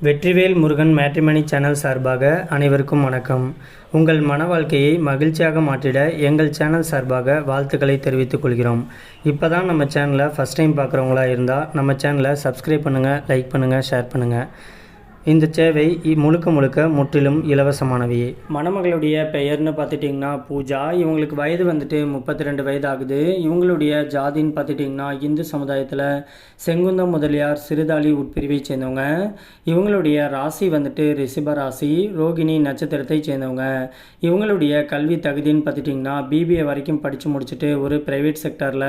Vetrivel Murugan matrimony channel சார்பாக அனைவருக்கும் வணக்கம். உங்கள் மன வாழ்க்கையை மகிழ்ச்சியாக மாற்றிட எங்கள் சேனல் சார்பாக வாழ்த்துக்களை தெரிவித்துக் கொள்கிறோம். இப்போ தான் நம்ம சேனலை ஃபஸ்ட் டைம் பார்க்குறவங்களா இருந்தால் நம்ம சேனலை சப்ஸ்கிரைப் பண்ணுங்கள், லைக் பண்ணுங்கள், ஷேர் பண்ணுங்கள். இந்த சேவை முழுக்க முற்றிலும் இலவசமானவையே. மணமகளுடைய பெயர்னு பார்த்துட்டிங்கன்னா பூஜா. இவங்களுக்கு வயது வந்துட்டு 32 வயது ஆகுது. இவங்களுடைய ஜாதின்னு பார்த்துட்டிங்கன்னா இந்து சமுதாயத்தில் செங்குந்த முதலியார் சிறுதாளி உட்பிரிவை சேர்ந்தவங்க. இவங்களுடைய ராசி வந்துட்டு ரிஷப ராசி, ரோகிணி நட்சத்திரத்தை சேர்ந்தவங்க. இவங்களுடைய கல்வி தகுதின்னு பார்த்துட்டிங்கன்னா பிபிஏ வரைக்கும் படித்து முடிச்சுட்டு ஒரு ப்ரைவேட் செக்டரில்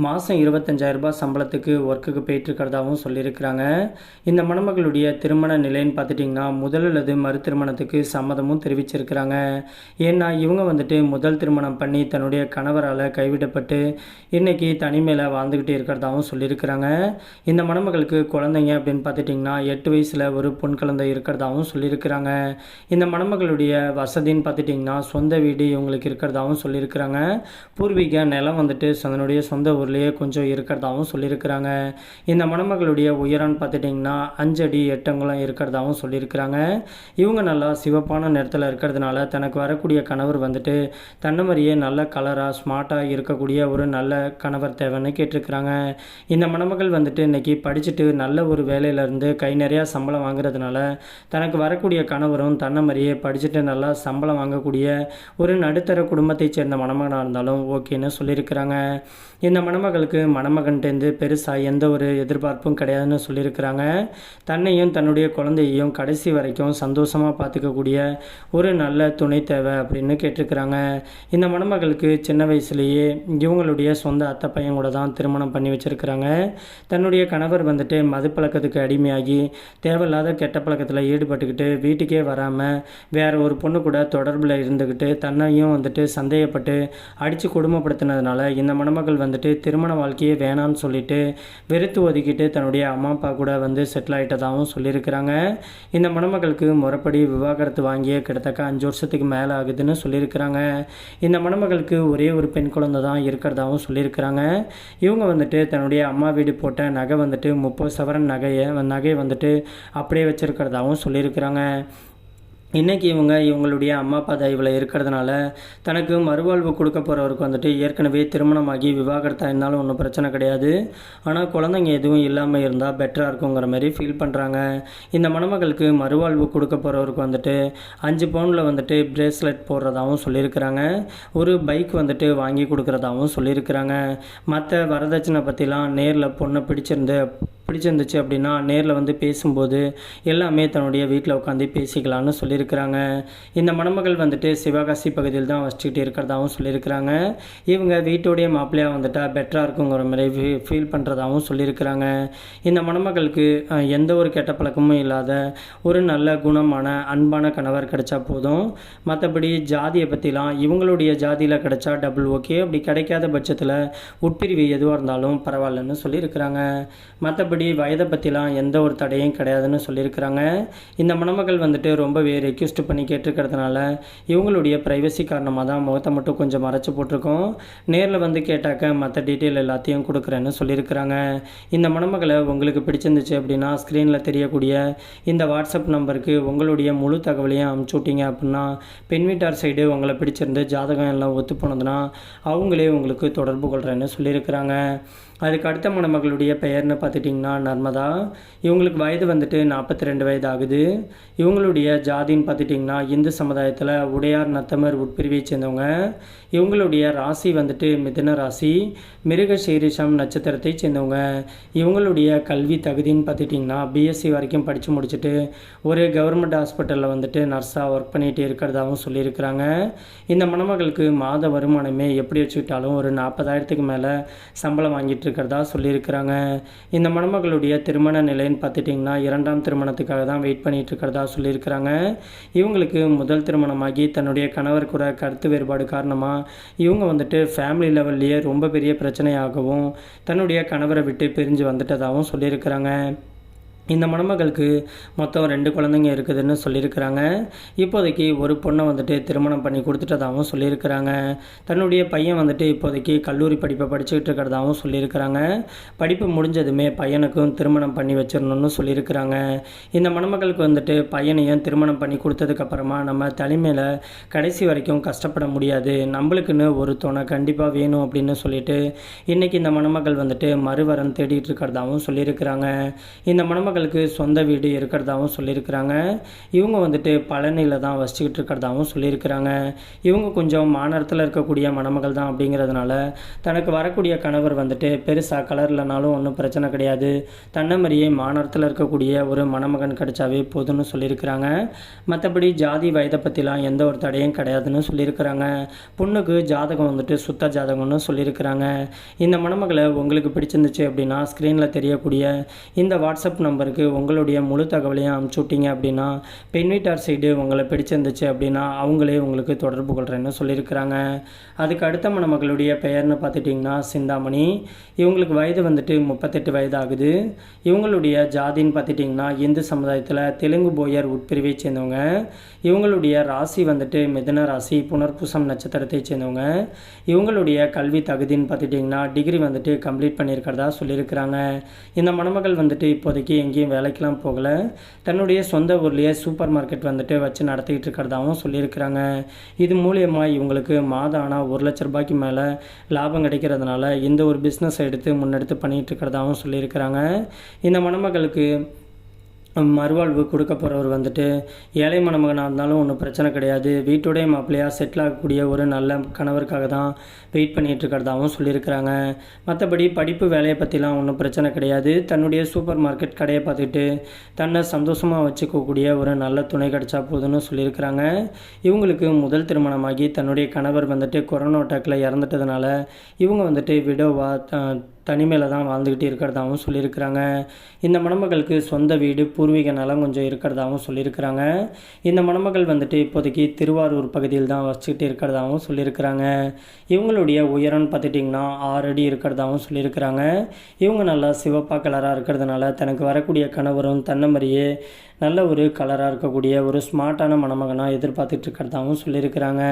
மாதம் 25,000 ரூபாய் சம்பளத்துக்கு ஒர்க்குக்கு போயிட்டுருக்கிறதாகவும் சொல்லியிருக்கிறாங்க. இந்த மணமகளுடைய திருமண நிலைன்னு பார்த்துட்டிங்கன்னா முதல் அல்லது மறு திருமணத்துக்கு சம்மதமும் தெரிவிச்சிருக்கிறாங்க. ஏன்னா இவங்க வந்துட்டு முதல் திருமணம் பண்ணி தன்னுடைய கணவரால் கைவிடப்பட்டு இன்றைக்கி தனிமையில் வாழ்ந்துக்கிட்டே இருக்கிறதாகவும் சொல்லியிருக்கிறாங்க. இந்த மணமகளுக்கு குழந்தைங்க அப்படின்னு பார்த்துட்டிங்கன்னா 8 வயசில் ஒரு பொன் குழந்தை இருக்கிறதாகவும் சொல்லியிருக்கிறாங்க. இந்த மணமகளுடைய வசதின்னு பார்த்துட்டிங்கன்னா சொந்த வீடு இவங்களுக்கு இருக்கிறதாகவும் சொல்லியிருக்கிறாங்க. பூர்வீக நிலம் வந்துட்டு அதனுடைய சொந்த ஊர்லேயே கொஞ்சம் இருக்கிறதாகவும் சொல்லியிருக்கிறாங்க. இந்த மணமகளுடைய உயரம்னு பார்த்துட்டிங்கன்னா 5 அடி 8 அங்குலம் இருக்கிறதாகவும் சொல்லியிருக்கிறாங்க. இவங்க நல்லா சிவப்பான நிறத்தில் இருக்கிறதுனால தனக்கு வரக்கூடிய கணவர் வந்துட்டு தன்னை மாதிரியே நல்ல கலராக ஸ்மார்ட்டாக இருக்கக்கூடிய ஒரு நல்ல கணவர் தேவைன்னு கேட்டிருக்கிறாங்க. இந்த மணமகள் வந்துட்டு இன்றைக்கி படிச்சுட்டு நல்ல ஒரு வேலையிலேருந்து கை நிறையா சம்பளம் வாங்குறதுனால தனக்கு வரக்கூடிய கணவரும் தன்னை மாதிரியே படிச்சுட்டு நல்லா சம்பளம் வாங்கக்கூடிய ஒரு நடுத்தர குடும்பத்தை சேர்ந்த மணமகனாக இருந்தாலும் ஓகேன்னு சொல்லியிருக்கிறாங்க. இந்த மணமகளுக்கு மணமகன்ட்டேருந்து பெருசாக எந்த ஒரு எதிர்பார்ப்பும் கிடையாதுன்னு சொல்லியிருக்கிறாங்க. தன்னையும் தன்னுடைய குழந்தையையும் கடைசி வரைக்கும் சந்தோஷமாக பார்த்துக்கக்கூடிய ஒரு நல்ல துணை தேவை அப்படின்னு கேட்டிருக்கிறாங்க. இந்த மணமகளுக்கு சின்ன வயசுலேயே இவங்களுடைய சொந்த அத்தை பையன் கூட தான் திருமணம் பண்ணி வச்சுருக்கிறாங்க. தன்னுடைய கணவர் வந்துட்டு மது பழக்கத்துக்கு அடிமையாகி தேவையில்லாத கெட்ட பழக்கத்தில் ஈடுபட்டுக்கிட்டு வீட்டுக்கே வராமல் வேறு ஒரு பொண்ணு கூட தொடர்பில் இருந்துக்கிட்டு தன்னையும் வந்துட்டு சந்தேகப்பட்டு அடித்து கொடுமைப்படுத்தினதுனால இந்த மணமகள் வந்துட்டு திருமண வாழ்க்கையே வேணான்னு சொல்லிட்டு வெறுத்து ஒதுக்கிட்டு தன்னுடைய அம்மா அப்பா கூட வந்து செட்டில் ஆகிட்டதாகவும் சொல்லியிருக்கிறாங்க. இந்த மணமகளுக்கு முறைப்படி விவாகரத்து வாங்கிய கிட்டத்தட்ட 5 வருஷத்துக்கு மேலே ஆகுதுன்னு சொல்லியிருக்கிறாங்க. இந்த மணமகளுக்கு ஒரே ஒரு பெண் குழந்தை தான் இருக்கிறதாகவும் சொல்லியிருக்கிறாங்க. இவங்க வந்துட்டு தன்னுடைய அம்மா வீடு போட்ட நகை வந்துட்டு 30 சவரன் நகை வந்துட்டு அப்படியே வச்சுருக்கிறதாகவும் சொல்லியிருக்கிறாங்க. இன்றைக்கி இவங்களுடைய அம்மா அப்பா தயவில் இருக்கிறதுனால தனக்கு மறுவாழ்வு கொடுக்க போகிறவருக்கு வந்துட்டு ஏற்கனவே திருமணமாகி விவாகரத்தாக இருந்தாலும் ஒன்றும் பிரச்சனை கிடையாது. ஆனால் குழந்தைங்க எதுவும் இல்லாமல் இருந்தால் பெட்டராக இருக்குங்கிற மாதிரி ஃபீல் பண்ணுறாங்க. இந்த மணமகளுக்கு மறுவாழ்வு கொடுக்க போகிறவருக்கு வந்துட்டு 5 பவுனில் வந்துட்டு பிரேஸ்லெட் போடுறதாகவும் சொல்லியிருக்கிறாங்க. ஒரு பைக் வந்துட்டு வாங்கி கொடுக்குறதாகவும் சொல்லியிருக்கிறாங்க. மற்ற வரதட்சணை பற்றிலாம் நேரில் பொண்ணை பிடிச்சிருந்துச்சு அப்படின்னா நேரில் வந்து பேசும்போது எல்லாமே தன்னுடைய வீட்டில் உட்காந்து பேசிக்கலான்னு சொல்லியிருக்கிறாங்க. இந்த மணமகள் வந்துட்டு சிவகாசி பகுதியில் தான் வச்சுக்கிட்டு இருக்கிறதாகவும் சொல்லியிருக்கிறாங்க. இவங்க வீட்டோடைய மாப்பிள்ளையாக வந்துட்டால் பெட்டராக இருக்குங்கிற மாதிரி ஃபீல் பண்ணுறதாகவும் சொல்லியிருக்கிறாங்க. இந்த மணமகளுக்கு எந்த ஒரு கெட்ட பழக்கமும் இல்லாத ஒரு நல்ல குணமான அன்பான கணவர் கிடைச்சா போதும். மற்றபடி ஜாதியை பற்றிலாம் இவங்களுடைய ஜாதியில் கிடைச்சா டபுள் ஓகே, அப்படி கிடைக்காத பட்சத்தில் உட்பிரிவு எதுவாக இருந்தாலும் பரவாயில்லன்னு சொல்லியிருக்கிறாங்க. மற்றபடி வயதை பற்றிலாம் எந்த ஒரு தடையும் கிடையாதுன்னு சொல்லியிருக்கிறாங்க. இந்த மணமகள் வந்துட்டு ரொம்பவே ரெக்வெஸ்ட் பண்ணி கேட்டிருக்கிறதுனால இவங்களுடைய ப்ரைவசி காரணமாக தான் முகத்தை மட்டும் கொஞ்சம் மறைச்சி போட்டிருக்கோம். நேரில் வந்து கேட்டாக்க மற்ற டீட்டெயில் எல்லாத்தையும் கொடுக்குறேன்னு சொல்லியிருக்கிறாங்க. இந்த மணமகளை உங்களுக்கு பிடிச்சிருந்துச்சு அப்படின்னா ஸ்க்ரீனில் தெரியக்கூடிய இந்த வாட்ஸ்அப் நம்பருக்கு உங்களுடைய முழு தகவலையும் அனுப்பிச்சி விட்டீங்க அப்படின்னா பெண் வீட்டார் சைடு உங்களை பிடிச்சிருந்து ஜாதகம் எல்லாம் ஒத்து போனதுன்னா அவங்களே உங்களுக்கு தொடர்பு கொள்கிறேன்னு சொல்லியிருக்கிறாங்க. அதுக்கு அடுத்த மணமகளுடைய பெயர்னு பார்த்துட்டிங்கன்னா நர்மதா. இவங்களுக்கு வயது வந்துட்டு 42 வயது ஆகுது. இவங்களுடைய ஜாதின்னு பார்த்துட்டிங்கன்னா இந்து சமுதாயத்தில் உடையார் நத்தமர் உட்பிரிவை சேர்ந்தவங்க. இவங்களுடைய ராசி வந்துட்டு மிதுன ராசி, மிருக சீரிஷம் நட்சத்திரத்தை சேர்ந்தவங்க. இவங்களுடைய கல்வி தகுதின்னு பார்த்துட்டிங்கன்னா பிஎஸ்சி வரைக்கும் படித்து முடிச்சுட்டு ஒரு கவர்மெண்ட் ஹாஸ்பிட்டலில் வந்துட்டு நர்ஸாக ஒர்க் பண்ணிகிட்டு இருக்கிறதாகவும் சொல்லியிருக்கிறாங்க. இந்த மணமகளுக்கு மாத வருமானமே எப்படி வச்சுக்கிட்டாலும் ஒரு 40,000க்கு மேலே சம்பளம் வாங்கிட்டு இருக்கிறதா சொல்லியிருக்கிறாங்க. இந்த மணமகளுடைய திருமண நிலைன்னு பார்த்துட்டிங்கன்னா 2ஆம் திருமணத்துக்காக தான் வெயிட் பண்ணிட்டு இருக்கிறதா சொல்லியிருக்கிறாங்க. இவங்களுக்கு முதல் திருமணமாகி தன்னுடைய கணவர் கூட கருத்து வேறுபாடு காரணமாக இவங்க வந்துட்டு ஃபேமிலி லெவல்லையே ரொம்ப பெரிய பிரச்சனையாகவும் தன்னுடைய கணவரை விட்டு பிரிஞ்சு வந்துட்டதாகவும் சொல்லியிருக்கிறாங்க. இந்த மணமகளுக்கு மொத்தம் 2 குழந்தைங்க இருக்குதுன்னு சொல்லியிருக்கிறாங்க. இப்போதைக்கு ஒரு பொண்ணை வந்துட்டு திருமணம் பண்ணி கொடுத்துட்டதாகவும் சொல்லியிருக்கிறாங்க. தன்னுடைய பையன் வந்துட்டு இப்போதைக்கு கல்லூரி படிப்பை படிச்சுக்கிட்டு இருக்கிறதாகவும் சொல்லியிருக்கிறாங்க. படிப்பு முடிஞ்சதுமே பையனுக்கும் திருமணம் பண்ணி வச்சிடணும்னு சொல்லியிருக்கிறாங்க. இந்த மணமகளுக்கு வந்துட்டு பையனையும் திருமணம் பண்ணி கொடுத்ததுக்கப்புறமா நம்ம தனிமையில் கடைசி வரைக்கும் கஷ்டப்பட முடியாது, நம்மளுக்குன்னு ஒரு துணை கண்டிப்பாக வேணும் அப்படின்னு சொல்லிட்டு இன்றைக்கி இந்த மணமகள் வந்துட்டு மறுவரம் தேடிட்டு இருக்கிறதாகவும் சொல்லியிருக்கிறாங்க. இந்த மணமகளுக்கு சொந்த வீடு இருக்கிறதாகவும் சொல்லியிருக்கிறாங்க. இவங்க வந்துட்டு பழனியில் தான் வசிச்சுக்கிட்டு இருக்கிறதாகவும் சொல்லியிருக்கிறாங்க. இவங்க கொஞ்சம் மாநகரத்தில் இருக்கக்கூடிய மணமகள் தான் அப்படிங்கிறதுனால தனக்கு வரக்கூடிய கணவர் வந்துட்டு பெருசாக கலர்லனாலும் ஒன்றும் பிரச்சனை கிடையாது, தன்னை மாதிரியே மாநகரத்தில் இருக்கக்கூடிய ஒரு மணமகன் கிடைச்சாவே போதும்னு சொல்லியிருக்கிறாங்க. மற்றபடி ஜாதி வயதை பற்றிலாம் எந்த ஒரு தடையும் கிடையாதுன்னு சொல்லியிருக்கிறாங்க. பொண்ணுக்கு ஜாதகம் வந்துட்டு சுத்த ஜாதகம்னு சொல்லியிருக்கிறாங்க. இந்த மணமகளை உங்களுக்கு பிடிச்சிருந்துச்சு அப்படின்னா ஸ்க்ரீனில் தெரியக்கூடிய இந்த வாட்ஸ்அப் நம்பருக்கு உங்களுடைய முழு தகவலையும் அனுப்பிச்சு விட்டீங்க அப்படின்னா பெண் வீட்டார் சைடு உங்களை பிடிச்சிருந்துச்சு அப்படின்னா அவங்களே உங்களுக்கு தொடர்பு கொள்கிறேன்னு சொல்லியிருக்கிறாங்க. அதுக்கு அடுத்த மணமகளுடைய பெயர்னு பார்த்துட்டிங்கன்னா சிந்தாமணி. இவங்களுக்கு வயது வந்துட்டு 38 வயது ஆகுது. இவங்களுடைய ஜாதின்னு பார்த்துட்டிங்கன்னா இந்து சமுதாயத்தில் தெலுங்கு போயர் உட்பிரிவை சேர்ந்தவங்க. இவங்களுடைய ராசி வந்துட்டு மிதுன ராசி, புனர்பூசம் நட்சத்திரத்தை சேர்ந்தவங்க. இவங்களுடைய கல்வி தகுதின்னு பார்த்துட்டிங்கன்னா டிகிரி வந்துட்டு கம்ப்ளீட் பண்ணியிருக்கிறதா சொல்லியிருக்கிறாங்க. இந்த மணமகள் வந்துட்டு இப்போதைக்கு எங்கேயும் வேலைக்கெலாம் போகலை, தன்னுடைய சொந்த ஊர்லேயே சூப்பர் மார்க்கெட் வந்துட்டு வச்சு நடத்திக்கிட்டு இருக்கிறதாகவும் சொல்லியிருக்கிறாங்க. இது மூலியமாக இவங்களுக்கு மாதம் ஆனால் 1 லட்ச ரூபாய்க்கு மேலே லாபம் கிடைக்கிறதுனால இந்த ஒரு பிஸ்னஸ் எடுத்து முன்னெடுத்து பண்ணிகிட்டு இருக்கிறதாகவும் சொல்லியிருக்கிறாங்க. இந்த மணமகளுக்கு மறுவாழ்வு கொடுக்க போகிறவர் வந்துட்டு ஏழை மணமகனாக இருந்தாலும் ஒன்றும் பிரச்சனை கிடையாது, வீட்டோடைய மாப்பிள்ளையாக செட்டில் ஆகக்கூடிய ஒரு நல்ல கணவருக்காக தான் வெயிட் பண்ணிகிட்டு இருக்கிறதாகவும் சொல்லியிருக்கிறாங்க. மற்றபடி படிப்பு வேலையை பற்றிலாம் ஒன்றும் பிரச்சனை கிடையாது, தன்னுடைய சூப்பர் மார்க்கெட் கடையை பார்த்துக்கிட்டு தன்னை சந்தோஷமாக வச்சுக்கக்கூடிய ஒரு நல்ல துணை கிடைச்சா போதுன்னு சொல்லியிருக்கிறாங்க. இவங்களுக்கு முதல் திருமணமாகி தன்னுடைய கணவர் வந்துட்டு கொரோனா அட்டாக்கில் இறந்துட்டதுனால இவங்க வந்துட்டு விடோவாக தனிமையில் தான் வாழ்ந்துக்கிட்டு இருக்கிறதாகவும் சொல்லியிருக்கிறாங்க. இந்த மணமகளுக்கு சொந்த வீடு பூர்வீக நலம் கொஞ்சம் இருக்கிறதாகவும் சொல்லியிருக்கிறாங்க. இந்த மணமகள் வந்துட்டு இப்போதைக்கு திருவாரூர் பகுதியில் தான் வச்சுக்கிட்டு இருக்கிறதாகவும் சொல்லியிருக்கிறாங்க. இவங்களுடைய உயரம்னு பார்த்துட்டிங்கன்னா 6 அடி இருக்கிறதாகவும் சொல்லியிருக்கிறாங்க. இவங்க நல்லா சிவப்பாக கலராக இருக்கிறதுனால தனக்கு வரக்கூடிய கணவரும் தன்னை மாதிரியே நல்ல ஒரு கலராக இருக்கக்கூடிய ஒரு ஸ்மார்ட்டான மணமகனாக எதிர்பார்த்துட்டு இருக்கிறதாகவும் சொல்லியிருக்கிறாங்க.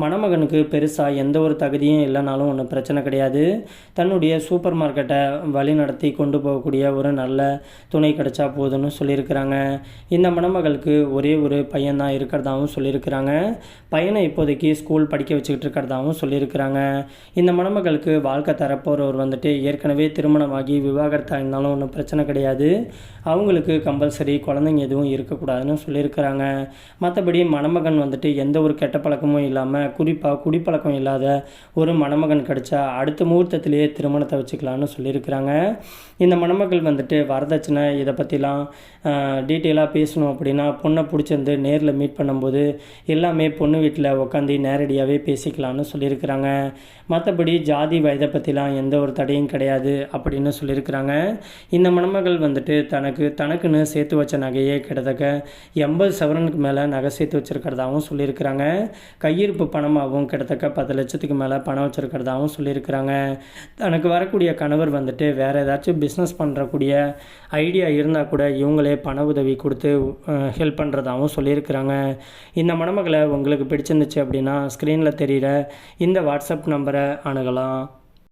மணமகனுக்கு பெருசாக எந்த ஒரு தகுதியும் இல்லைனாலும் ஒன்றும் பிரச்சனை கிடையாது, தன்னுடைய சூப்பர் மார்க்கெட்டை வழி நடத்தி கொண்டு போகக்கூடிய ஒரு நல்ல துணை கிடைச்சா போதுன்னு சொல்லியிருக்கிறாங்க. இந்த மணமகளுக்கு ஒரே ஒரு பையன் தான் இருக்கிறதாகவும் சொல்லியிருக்கிறாங்க. பையனை இப்போதைக்கு ஸ்கூல் படிக்க வச்சுக்கிட்டு இருக்கிறதாகவும் சொல்லியிருக்கிறாங்க. இந்த மணமகளுக்கு வாழ்க்கை தரப்போகிறவர் வந்துட்டு ஏற்கனவே திருமணமாகி விவாகரத்தாக இருந்தாலும் ஒன்றும் பிரச்சனை கிடையாது, அவங்களுக்கு கம்பல்சரி குழந்தைங்க எதுவும் இருக்கக்கூடாதுன்னு சொல்லியிருக்கிறாங்க. மற்றபடி மணமகன் வந்துட்டு எந்த ஒரு கெட்ட பழக்கமும் இல்லாமல் குறிப்பாக குடிப்பழக்கம் இல்லாத ஒரு மணமகன் கிடைச்சா அடுத்த முகூர்த்தத்திலேயே திருமணத்தை வச்சுக்கலான்னு சொல்லியிருக்கிறாங்க. இந்த மணமகள் வந்துட்டு வரதட்சணை இதை பற்றிலாம் டீட்டெயிலாக பேசணும் அப்படின்னா பொண்ணை பிடிச்சிருந்து நேரில் மீட் பண்ணும்போது எல்லாமே பொண்ணு வீட்டில் உட்காந்து நேரடியாகவே பேசிக்கலான்னு சொல்லியிருக்கிறாங்க. மற்றபடி ஜாதி வயதை பற்றிலாம் எந்த ஒரு தடையும் கிடையாது அப்படின்னு சொல்லியிருக்கிறாங்க. இந்த மணமகள் வந்துட்டு தனக்குன்னு சேர்த்து வச்ச நகையை கிட்டத்தட்ட 80 சவரனுக்கு மேலே நகை சேர்த்து வச்சுருக்கிறதாகவும் சொல்லியிருக்கிறாங்க. கையிருப்பு பணமாகவும் கிட்டத்தட்ட 10 லட்சத்துக்கு மேலே பணம் வச்சுருக்கிறதாகவும் சொல்லியிருக்கிறாங்க. தனக்கு வரக்கூடிய கணவர் வந்துட்டு வேறு ஏதாச்சும் பிஸ்னஸ் பண்ணுறக்கூடிய ஐடியா இருந்தால் கூட இவங்களே பண உதவி கொடுத்து ஹெல்ப் பண்ணுறதாகவும் சொல்லியிருக்கிறாங்க. இந்த மணமகளை உங்களுக்கு பிடிச்சிருந்துச்சு அப்படின்னா ஸ்க்ரீனில் தெரிகிற இந்த வாட்ஸ்அப் நம்பரை அணுகலாம்.